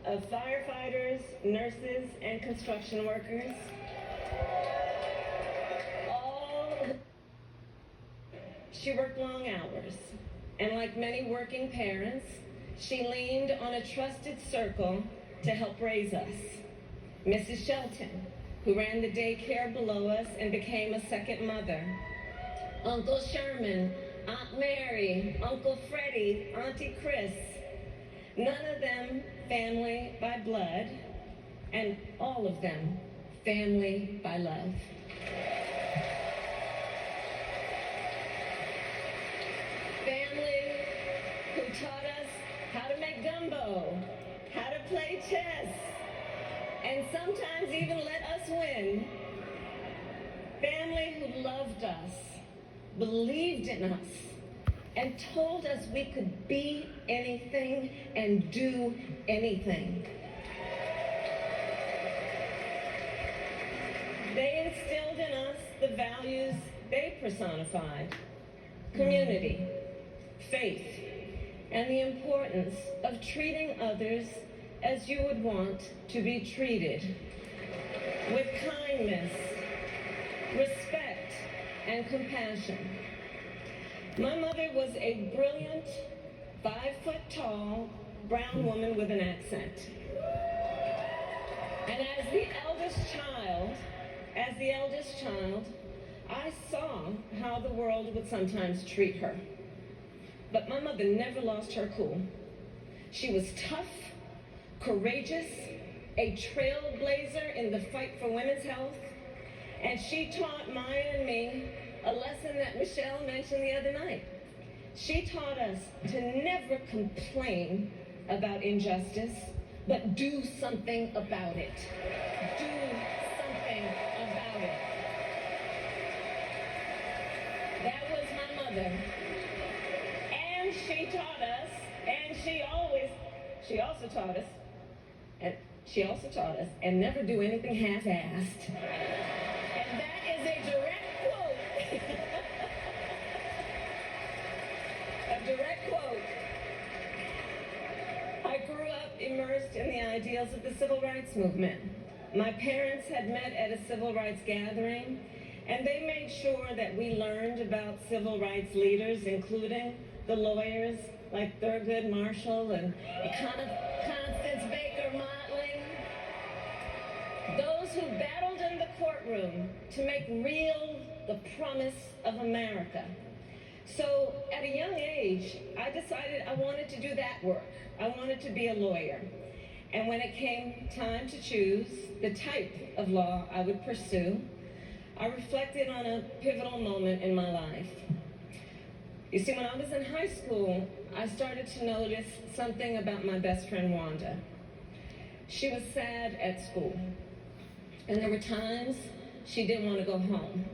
of firefighters, nurses, and construction workers. She worked long hours, and like many working parents, she leaned on a trusted circle to help raise us. Mrs. Shelton, who ran the daycare below us and became a second mother. Uncle Sherman, Aunt Mary, Uncle Freddie, Auntie Chris. None of them family by blood, and all of them family by love. Family who taught us how to make gumbo, how to play chess, and sometimes even let us win. Family who loved us, believed in us, and told us we could be anything and do anything. They instilled in us the values they personified: community, faith, and the importance of treating others as you would want to be treated, with kindness, respect, and compassion. My mother was a brilliant, 5-foot-tall, brown woman with an accent. And as the eldest child, I saw how the world would sometimes treat her. But my mother never lost her cool. She was tough, courageous, a trailblazer in the fight for women's health, and she taught Maya and me a lesson that Michelle mentioned the other night. She taught us to never complain about injustice, but do something about it. Do something about it. That was my mother. And she taught us, and she also taught us, and never do anything half-assed. And that is a direct quote. A direct quote. I grew up immersed in the ideals of the civil rights movement. My parents had met at a civil rights gathering, and they made sure that we learned about civil rights leaders, including the lawyers like Thurgood Marshall and Constance Baker Motley. Those who battled in the courtroom to make real the promise of America. So at a young age, I decided I wanted to do that work. I wanted to be a lawyer. And when it came time to choose the type of law I would pursue, I reflected on a pivotal moment in my life. You see, when I was in high school, I started to notice something about my best friend, Wanda. She was sad at school, and there were times she didn't want to go home.